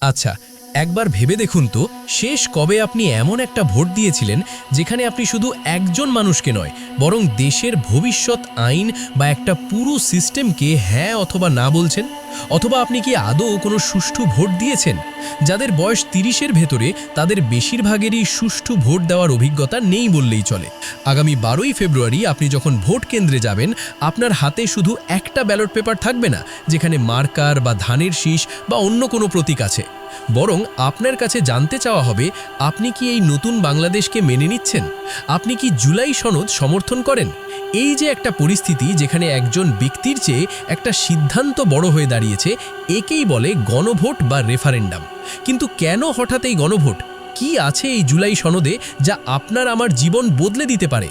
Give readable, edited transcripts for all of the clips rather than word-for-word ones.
আচ্ছা, একবার ভেবে দেখুন তো, শেষ কবে আপনি এমন একটা ভোট দিয়েছিলেন যেখানে আপনি শুধু একজন মানুষকে নয়, বরং দেশের ভবিষ্যৎ আইন বা একটা পুরো সিস্টেমকে হ্যাঁ অথবা না বলছেন? অথবা আপনি কি আদৌ কোনো সুষ্ঠু ভোট দিয়েছেন? যাদের বয়স ৩০-এর ভেতরে, তাদের বেশিরভাগেরই সুষ্ঠু ভোট দেওয়ার অভিজ্ঞতা নেই বললেই চলে। আগামী ১২ই ফেব্রুয়ারি আপনি যখন ভোট কেন্দ্রে যাবেন, আপনার হাতে শুধু একটা ব্যালট পেপার থাকবে না যেখানে মার্কার বা ধানের শীষ বা অন্য কোনো প্রতীক আছে, বরং আপনার কাছে জানতে চাওয়া হবে আপনি কি এই নতুন বাংলাদেশকে মেনে নিচ্ছেন? আপনি কি জুলাই সনদ সমর্থন করেন? এই যে একটা পরিস্থিতি যেখানে একজন ব্যক্তির চেয়ে একটা সিদ্ধান্ত বড় হয়ে দাঁড়িয়েছে, একেই বলে গণভোট বা রেফারেন্ডাম। কিন্তু কেন হঠাৎ এই গণভোট? কি আছে এই জুলাই সনদে যা আপনার আমার জীবন বদলে দিতে পারে?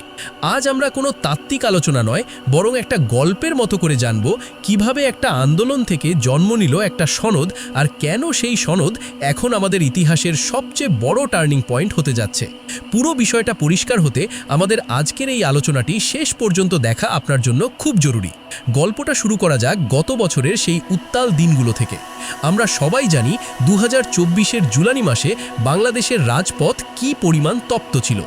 আজ আমরা কোনো তাত্ত্বিক আলোচনা নয়, বরং একটা গল্পের মতো করে জানব কিভাবে একটা আন্দোলন থেকে জন্ম নিল একটা সনদ, আর কেন সেই সনদ এখন আমাদের ইতিহাসের সবচেয়ে বড় টার্নিং পয়েন্ট হতে যাচ্ছে। পুরো বিষয়টা পরিষ্কার হতে আমাদের আজকের এই আলোচনাটি শেষ পর্যন্ত দেখা আপনার জন্য খুব জরুরি। গল্পটা শুরু করা যাক গত বছরের সেই উত্তাল দিনগুলো থেকে। আমরা সবাই জানি ২০২৪-এর জুলাই মাসে বাংলাদেশের রাজপথ কী পরিমাণ তপ্ত ছিল।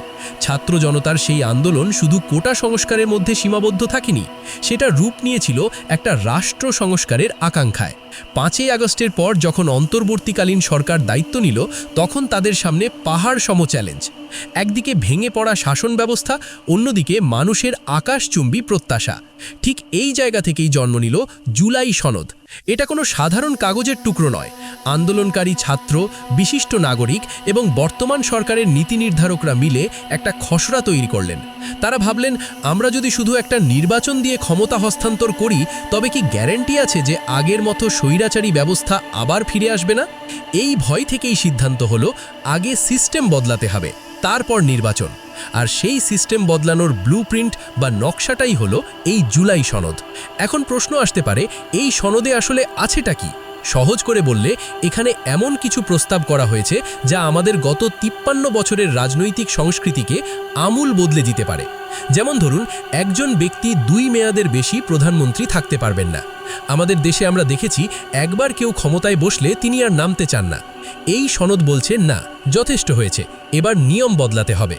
ছাত্র জনতার সেই আন্দোলন শুধু কোটা সংস্কারের মধ্যে সীমাবদ্ধ থাকেনি, সেটা রূপ নিয়েছিল একটা রাষ্ট্র সংস্কারের আকাঙ্ক্ষায়। ৫ই আগস্টের পর যখন অন্তর্বর্তীকালীন সরকার দায়িত্ব নিল, তখন তাদের সামনে পাহাড় সম চ্যালেঞ্জ। একদিকে ভেঙে পড়া শাসন ব্যবস্থা, অন্যদিকে মানুষের আকাশচুম্বী প্রত্যাশা। ঠিক এই জায়গা থেকেই জন্ম নিল জুলাই সনদ। এটা কোনো সাধারণ কাগজের টুকরো নয়। আন্দোলনকারী ছাত্র, বিশিষ্ট নাগরিক এবং বর্তমান সরকারের নীতি নির্ধারকরা মিলে একটা খসড়া তৈরি করলেন। তারা ভাবলেন, আমরা যদি শুধু একটা নির্বাচন দিয়ে ক্ষমতা হস্তান্তর করি, তবে কি গ্যারান্টি আছে যে আগের মতো স্বৈরাচারী ব্যবস্থা আবার ফিরে আসবে না? এই ভয় থেকেই সিদ্ধান্ত হলো, আগে সিস্টেম বদলাতে হবে, তারপর নির্বাচন। আর সেই সিস্টেম বদলানোর ব্লুপ্রিন্ট বা নকশাটাই হলো এই জুলাই সনদ। এখন প্রশ্ন আসতে পারে, এই সনদে আসলে আছেটা কি? সহজ করে বললে, এখানে এমন কিছু প্রস্তাব করা হয়েছে যা আমাদের গত ৫৩ বছরের রাজনৈতিক সংস্কৃতিকে আমূল বদলে দিতে পারে। যেমন ধরুন, একজন ব্যক্তি ২ মেয়াদের বেশি প্রধানমন্ত্রী থাকতে পারবেন না। আমাদের দেশে আমরা দেখেছি, একবার কেউ ক্ষমতায় বসলে তিনি আর নামতে চান না। এই সনদ বলছে, না, যথেষ্ট হয়েছে, এবার নিয়ম বদলাতে হবে।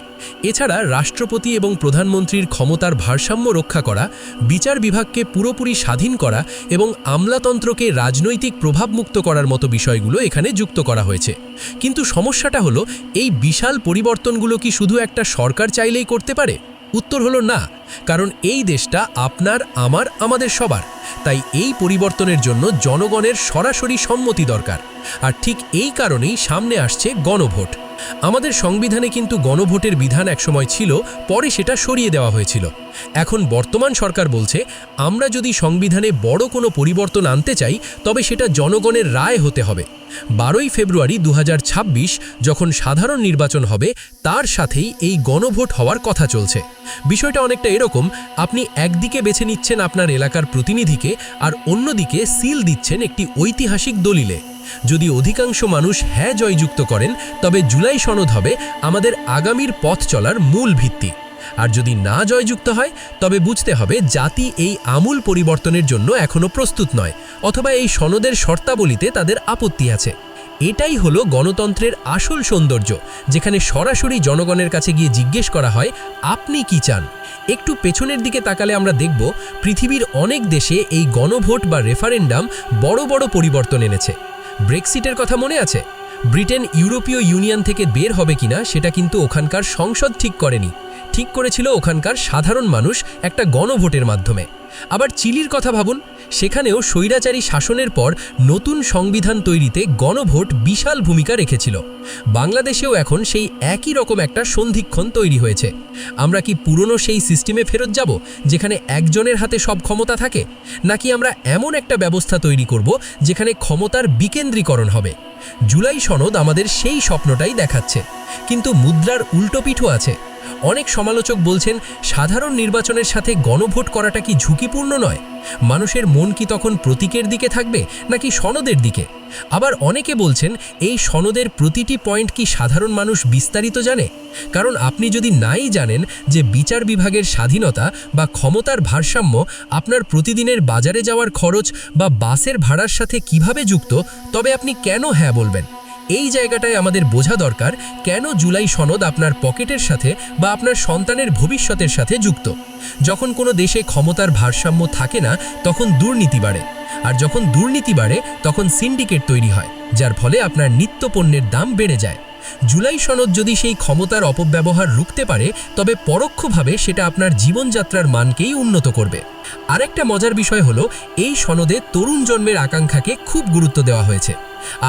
এছাড়া রাষ্ট্রপতি এবং প্রধানমন্ত্রীর ক্ষমতার ভারসাম্য রক্ষা করা, বিচার বিভাগকে পুরোপুরি স্বাধীন করা এবং আমলাতন্ত্রকে রাজনৈতিক প্রভাবমুক্ত করার মতো বিষয়গুলো এখানে যুক্ত করা হয়েছে। কিন্তু সমস্যাটা হলো, এই বিশাল পরিবর্তনগুলো কি শুধু একটা সরকার চাইলেই করতে পারে? উত্তর হলো না, কারণ এই দেশটা আপনার, আমার, আমাদের সবার। তাই এই পরিবর্তনের জন্য জনগণের সরাসরি সম্মতি দরকার। আর ঠিক এই কারণেই সামনে আসছে গণভোট। আমাদের সংবিধানে কিন্তু গণভোটের বিধান একসময় ছিল, পরে সেটা সরিয়ে দেওয়া হয়েছিল। এখন বর্তমান সরকার বলছে, আমরা যদি সংবিধানে বড় কোনো পরিবর্তন আনতে চাই, তবে সেটা জনগণের রায় হতে হবে। ১২ই ফেব্রুয়ারি ২০২৬ যখন সাধারণ নির্বাচন হবে, তার সাথেই এই গণভোট হওয়ার কথা চলছে। বিষয়টা অনেকটা এরকম, আপনি একদিকে বেছে নিচ্ছেন আপনার এলাকার প্রতিনিধিকে, আর অন্যদিকে সিল দিচ্ছেন একটি ঐতিহাসিক দলিলে। যদি অধিকাংশ মানুষ হ্যাঁ জয়যুক্ত করেন, তবে জুলাই সনদ হবে আমাদের আগামীর পথ চলার মূল ভিত্তি। আর যদি না জয়যুক্ত হয়, তবে বুঝতে হবে জাতি এই আমূল পরিবর্তনের জন্য এখনও প্রস্তুত নয়, অথবা এই সনদের শর্তাবলীতে তাদের আপত্তি আছে। এটাই হলো গণতন্ত্রের আসল সৌন্দর্য, যেখানে সরাসরি জনগণের কাছে গিয়ে জিজ্ঞেস করা হয়, আপনি কি চান? একটু পেছনের দিকে তাকালে আমরা দেখব, পৃথিবীর অনেক দেশে এই গণভোট বা রেফারেন্ডাম বড় বড় পরিবর্তন এনেছে। ব্রেক্সিটের কথা মনে আছে? ব্রিটেন ইউরোপীয় ইউনিয়ন থেকে বের হবে কিনা সেটা কিন্তু ওখানকার সংসদ ঠিক করেনি, ঠিক করেছিল ওখানকার সাধারণ মানুষ একটা গণভোটের মাধ্যমে। আবার চিলির কথা ভাবুন, সেখানেও স্বৈরাচারী শাসনের পর নতুন সংবিধান তৈরিতে গণভোট বিশাল ভূমিকা রেখেছিল। বাংলাদেশেও এখন সেই একই রকম একটা সন্ধিক্ষণ তৈরি হয়েছে। আমরা কি পুরনো সেই সিস্টেমে ফেরত যাব, যেখানে একজনের হাতে সব ক্ষমতা থাকে? নাকি আমরা এমন একটা ব্যবস্থা তৈরি করব যেখানে ক্ষমতার বিকেন্দ্রীকরণ হবে? জুলাই সনদ আমাদের সেই স্বপ্নটাই দেখাচ্ছে। কিন্তু মুদ্রার উল্টো পিঠও আছে। অনেক সমালোচক বলছেন সাধারণ নির্বাচনের সাথে গণভোট করাটা কি ঝুঁকিপূর্ণ নয়? মানুষের মন কি তখন প্রতীকের দিকে থাকবে নাকি সনদের দিকে? আবার অনেকে বলছেন এই সনদের প্রতিটি পয়েন্ট কি সাধারণ মানুষ বিস্তারিত জানে? কারণ আপনি যদি নাই জানেন যে বিচার বিভাগের স্বাধীনতা বা ক্ষমতার ভারসাম্য আপনার প্রতিদিনের বাজারে যাওয়ার খরচ বা বাসের ভাড়ার সাথে কিভাবে যুক্ত, তবে আপনি কেন হ্যাঁ বলবেন? এই জায়গাটায় আমাদের বোঝা দরকার কেন জুলাই সনদ আপনার পকেটের সাথে বা আপনার সন্তানের ভবিষ্যতের সাথে যুক্ত। যখন কোনো দেশে ক্ষমতার ভারসাম্য থাকে না তখন দুর্নীতি বাড়ে, আর যখন দুর্নীতি বাড়ে তখন সিন্ডিকেট তৈরি হয়, যার ফলে আপনার নিত্য পণ্যের দাম বেড়ে যায়। জুলাই সনদ যদি সেই ক্ষমতার অপব্যবহার রুখতে পারে তবে পরোক্ষভাবে সেটা আপনার জীবনযাত্রার মানকেই উন্নত করবে। আরেকটা মজার বিষয় হলো এই সনদে তরুণ জন্মের আকাঙ্ক্ষাকে খুব গুরুত্ব দেওয়া হয়েছে।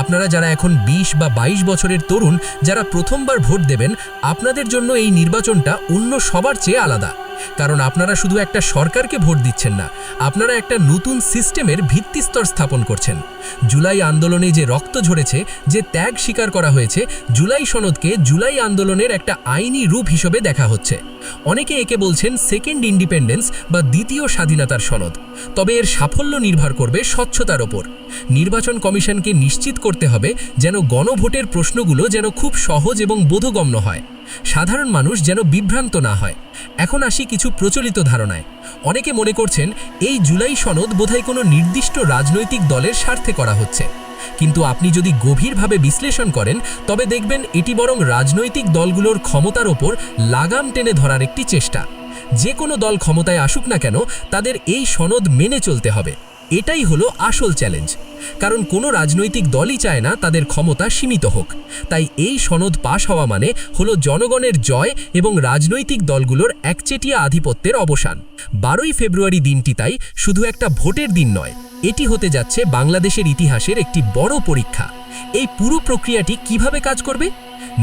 আপনারা যারা এখন 20 বা 22 বছরের তরুণ, যারা প্রথমবার ভোট দেবেন, আপনাদের জন্য এই নির্বাচনটা অন্য সবার চেয়ে আলাদা। কারণ আপনারা শুধু একটা সরকারকে ভোট দিচ্ছেন না, আপনারা একটা নতুন সিস্টেমের ভিত্তিস্তর স্থাপন করছেন। জুলাই আন্দোলনে যে রক্ত ঝরেছে, যে ত্যাগ স্বীকার করা হয়েছে, জুলাই সনদকে জুলাই আন্দোলনের একটা আইনি রূপ হিসেবে দেখা হচ্ছে। অনেকে একে বলছেন সেকেন্ড ইন্ডিপেন্ডেন্স বা দ্বিতীয় স্বাধীনতার সনদ। তবে এর সাফল্য নির্ভর করবে স্বচ্ছতার ওপর। নির্বাচন কমিশনকে নিশ্চিত করতে হবে যেন গণভোটের প্রশ্নগুলো যেন খুব সহজ এবং বোধগম্য হয়, সাধারণ মানুষ যেন বিভ্রান্ত না হয়। এখন আসি কিছু প্রচলিত ধারণায়। অনেকে মনে করছেন এই জুলাই সনদ বোধহয় কোনো নির্দিষ্ট রাজনৈতিক দলের স্বার্থে করা হচ্ছে, কিন্তু আপনি যদি গভীরভাবে বিশ্লেষণ করেন তবে দেখবেন এটি বরং রাজনৈতিক দলগুলোর ক্ষমতার ওপর লাগাম টেনে ধরার একটি চেষ্টা। যে কোনো দল ক্ষমতায় আসুক না কেন তাদের এই সনদ মেনে চলতে হবে। এটাই হলো আসল চ্যালেঞ্জ, কারণ কোনো রাজনৈতিক দলই চায় না তাদের ক্ষমতা সীমিত হোক। তাই এই সনদ পাশ হওয়া মানে হলো জনগণের জয় এবং রাজনৈতিক দলগুলোর একচেটিয়া আধিপত্যের অবসান। 12ই ফেব্রুয়ারি দিনটি তাই শুধু একটা ভোটের দিন নয়, এটি হতে যাচ্ছে বাংলাদেশের ইতিহাসের একটি বড় পরীক্ষা। এই পুরো প্রক্রিয়াটি কিভাবে কাজ করবে?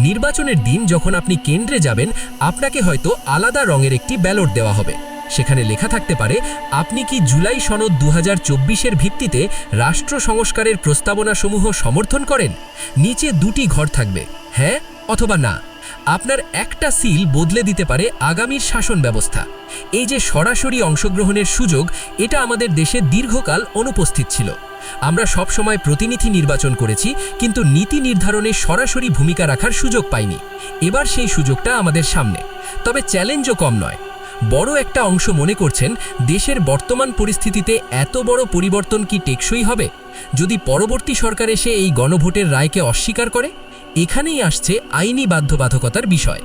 নির্বাচনের দিন যখন আপনি কেন্দ্রে যাবেন, আপনাকে হয়তো আলাদা রঙের একটি ব্যালট দেওয়া হবে। সেখানে লেখা থাকতে পারে আপনি কি জুলাই সনদ 2024-এর ভিত্তিতে রাষ্ট্র সংস্কারের প্রস্তাবনাসমূহ সমর্থন করেন। নিচে দুটি ঘর থাকবে, হ্যাঁ অথবা না। আপনার একটা সিল বদলে দিতে পারে আগামীর শাসন ব্যবস্থা। এই যে সরাসরি অংশগ্রহণের সুযোগ, এটা আমাদের দেশে দীর্ঘকাল অনুপস্থিত ছিল। আমরা সবসময় প্রতিনিধি নির্বাচন করেছি, কিন্তু নীতি নির্ধারণে সরাসরি ভূমিকা রাখার সুযোগ পাইনি। এবার সেই সুযোগটা আমাদের সামনে। তবে চ্যালেঞ্জও কম নয়। বড় একটা অংশ মনে করছেন দেশের বর্তমান পরিস্থিতিতে এত বড় পরিবর্তন কি টেকসই হবে যদি পরবর্তী সরকার এসে এই গণভোটের রায়কে অস্বীকার করে? এখানেই আসছে আইনি বাধ্যবাধকতার বিষয়।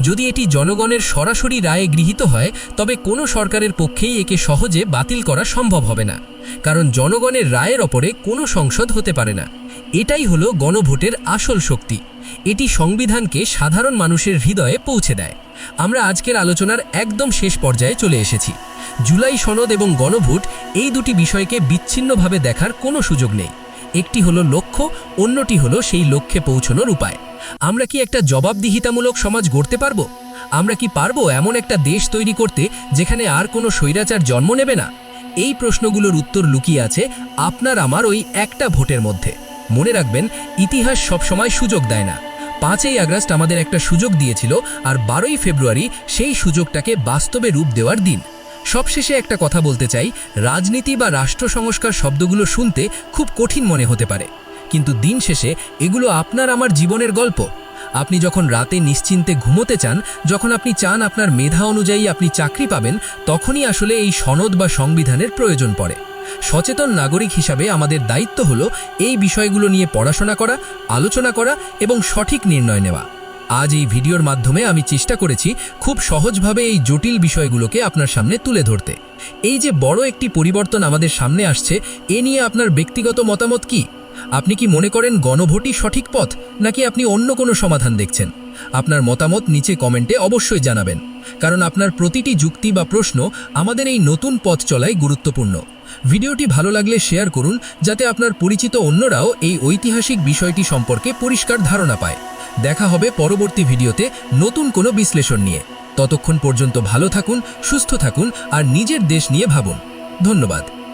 যদি এটি জনগণের সরাসরি রায়ে গৃহীত হয় তবে কোনো সরকারের পক্ষেই একে সহজে বাতিল করা সম্ভব হবে না, কারণ জনগণের রায়ের ওপরে কোনো সংসদ হতে পারে না। এটাই হলো গণভোটের আসল শক্তি। এটি সংবিধানকে সাধারণ মানুষের হৃদয়ে পৌঁছে দেয়। আমরা আজকের আলোচনার একদম শেষ পর্যায়ে চলে এসেছি। জুলাই সনদ এবং গণভোট এই দুটি বিষয়কে বিচ্ছিন্নভাবে দেখার কোনো সুযোগ নেই। একটি হলো লক্ষ্য, অন্যটি হলো সেই লক্ষ্যে পৌঁছানোর উপায়। আমরা কি একটা জবাবদিহিতামূলক সমাজ গড়তে পারবো? আমরা কি পারবো এমন একটা দেশ তৈরি করতে যেখানে আর কোনো স্বৈরাচার জন্ম নেবে না? এই প্রশ্নগুলোর উত্তর লুকিয়ে আছে আপনার আমার ওই একটা ভোটের মধ্যে। মনে রাখবেন, ইতিহাস সবসময় সুযোগ দেয় না। 5ই আগস্ট আমাদের একটা সুযোগ দিয়েছিল, আর 12ই ফেব্রুয়ারি সেই সুযোগটাকে বাস্তবে রূপ দেওয়ার দিন। সবশেষে একটা কথা বলতে চাই, রাজনীতি বা রাষ্ট্র সংস্কার শব্দগুলো শুনতে খুব কঠিন মনে হতে পারে, কিন্তু দিন শেষে এগুলো আপনার আমার জীবনের গল্প। আপনি যখন রাতে নিশ্চিন্তে ঘুমোতে চান, যখন আপনি চান আপনার মেধা অনুযায়ী আপনি চাকরি পাবেন, তখনই আসলে এই সনদ বা সংবিধানের প্রয়োজন পড়ে। সচেতন নাগরিক হিসাবে আমাদের দায়িত্ব হলো এই বিষয়গুলো নিয়ে পড়াশোনা করা, আলোচনা করা এবং সঠিক নির্ণয় নেওয়া। আজ এই ভিডিওর মাধ্যমে আমি চেষ্টা করেছি খুব সহজভাবে এই জটিল বিষয়গুলোকে আপনার সামনে তুলে ধরতে। এই যে বড় একটি পরিবর্তন আমাদের সামনে আসছে, এ নিয়ে আপনার ব্যক্তিগত মতামত কি? আপনি কি মনে করেন গণভোটই সঠিক পথ, নাকি আপনি অন্য কোনো সমাধান দেখছেন? আপনার মতামত নিচে কমেন্টে অবশ্যই জানাবেন, কারণ আপনার প্রতিটি যুক্তি বা প্রশ্ন আমাদের এই নতুন পথ চলায় গুরুত্বপূর্ণ। ভিডিওটি ভালো লাগলে শেয়ার করুন, যাতে আপনার পরিচিত অন্যরাও এই ঐতিহাসিক বিষয়টি সম্পর্কে পরিষ্কার ধারণা পায়। দেখা হবে পরবর্তী ভিডিওতে নতুন কোনো বিশ্লেষণ নিয়ে। ততক্ষণ পর্যন্ত ভালো থাকুন, সুস্থ থাকুন আর নিজের দেশ নিয়ে ভাবুন। ধন্যবাদ।